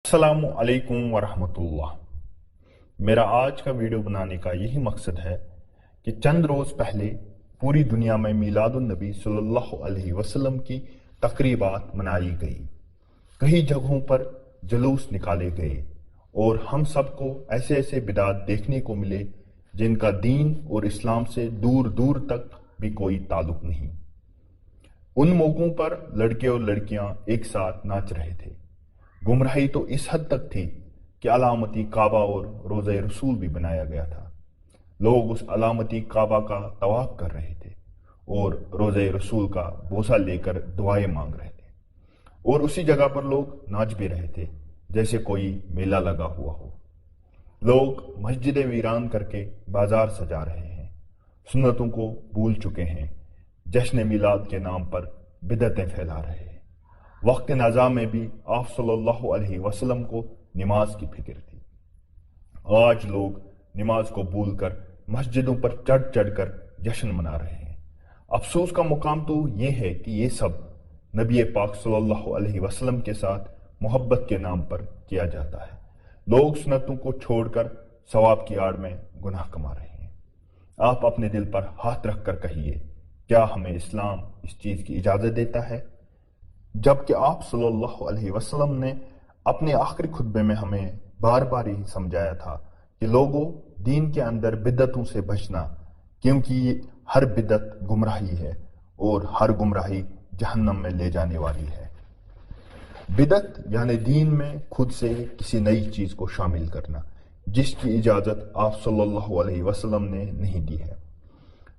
अस्सलामु अलैकुम वरहमतुल्लाह। मेरा आज का वीडियो बनाने का यही मकसद है कि चंद रोज़ पहले पूरी दुनिया में मीलादुन नबी सल्लल्लाहु अलैहि वसल्लम की तकरीबात मनाई गई। कई जगहों पर जुलूस निकाले गए और हम सबको ऐसे ऐसे बिदात देखने को मिले जिनका दीन और इस्लाम से दूर दूर तक भी कोई ताल्लुक नहीं। उन मौक़ों पर लड़के और लड़कियां एक साथ नाच रहे थे। गुमराही तो इस हद तक थी कि अलामती काबा और रोज़े रसूल भी बनाया गया था। लोग उस अलामती काबा का तवाफ कर रहे थे और रोज़े रसूल का बोसा लेकर दुआएं मांग रहे थे, और उसी जगह पर लोग नाच भी रहे थे जैसे कोई मेला लगा हुआ हो। लोग मस्जिदें वीरान करके बाजार सजा रहे हैं, सुन्नतों को भूल चुके हैं, जश्न मिलाद के नाम पर बिदअतें फैला रहे हैं। वक्त नज़ा में भी आप सल्लल्लाहु अलैहि वसल्लम को नमाज की फिक्र थी। आज लोग नमाज को भूलकर मस्जिदों पर चढ़ चढ़ कर जश्न मना रहे हैं। अफसोस का मुकाम तो ये है कि ये सब नबी पाक सल्लल्लाहु अलैहि वसल्लम के साथ मोहब्बत के नाम पर किया जाता है। लोग सुन्नतों को छोड़कर सवाब की आड़ में गुनाह कमा रहे हैं। आप अपने दिल पर हाथ रख कर कहिए, क्या हमें इस्लाम इस चीज़ की इजाज़त देता है? जबकि आप सल्लल्लाहु अलैहि वसल्लम ने अपने आखिरी खुतबे में हमें बार बार यही समझाया था कि लोगों, दीन के अंदर बिदअतों से बचना, क्योंकि हर बिदअत गुमराही है और हर गुमराही जहन्नम में ले जाने वाली है। बिदअत यानी दीन में खुद से किसी नई चीज़ को शामिल करना, जिसकी इजाज़त आप सल्लल्लाहु अलैहि वसल्लम ने नहीं दी है।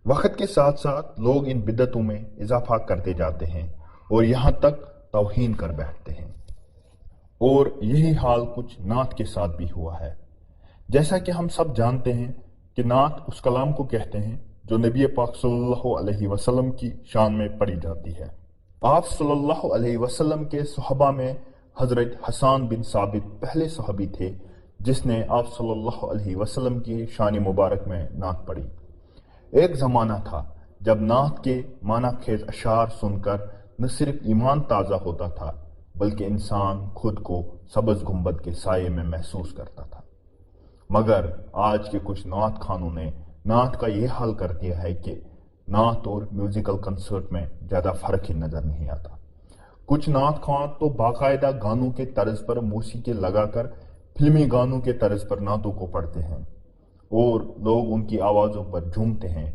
वक्त के साथ साथ लोग इन बिदअतों में इजाफा करते जाते हैं और यहाँ तक तौहीन कर बैठते हैं। और यही हाल कुछ नात के साथ भी हुआ है। जैसा कि हम सब जानते हैं कि नात उस कलाम को कहते हैं जो नबी पाक सल्लल्लाहु अलैहि वसल्लम की शान में पढ़ी जाती है। आप सल्लल्लाहु अलैहि वसल्लम के सहाबा में हजरत हसन बिन साबित पहले सहाबी थे जिसने आप सल्लल्लाहु अलैहि वसल्लम की शान मुबारक में नात पढ़ी। एक ज़माना था जब नात के माना खेज अशार सुनकर न सिर्फ ईमान ताज़ा होता था बल्कि इंसान खुद को सब्ज़ गुंबद के साये में महसूस करता था। मगर आज के कुछ नात खानों ने नात का ये हाल कर दिया है कि नात और म्यूजिकल कंसर्ट में ज़्यादा फ़र्क ही नज़र नहीं आता। कुछ नात खान तो बाकायदा गानों के तर्ज पर मौसीकी लगाकर फिल्मी गानों के तर्ज पर नातों को पढ़ते हैं और लोग उनकी आवाज़ों पर झूमते हैं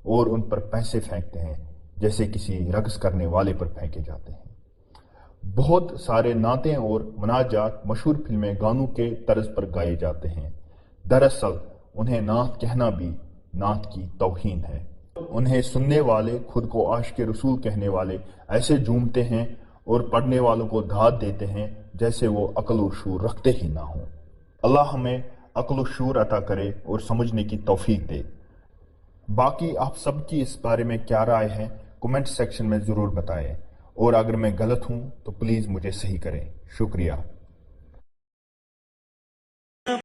और उन पर पैसे फेंकते हैं जैसे किसी रक्स करने वाले पर फेंके जाते हैं। बहुत सारे नातें और मनाजात मशहूर फिल्में गानों के तर्ज पर गाए जाते हैं। दरअसल उन्हें नात कहना भी नात की तौहीन है। उन्हें सुनने वाले खुद को आशिक़ रसूल कहने वाले ऐसे झूमते हैं और पढ़ने वालों को दाद देते हैं जैसे वो अक्ल और शूर रखते ही ना हों। अल्लाह हमें अक्ल और शूर अता करे और समझने की तौफीक दे। बाकी आप सबकी इस बारे में क्या राय है कमेंट सेक्शन में ज़रूर बताएं, और अगर मैं गलत हूं तो प्लीज़ मुझे सही करें। शुक्रिया।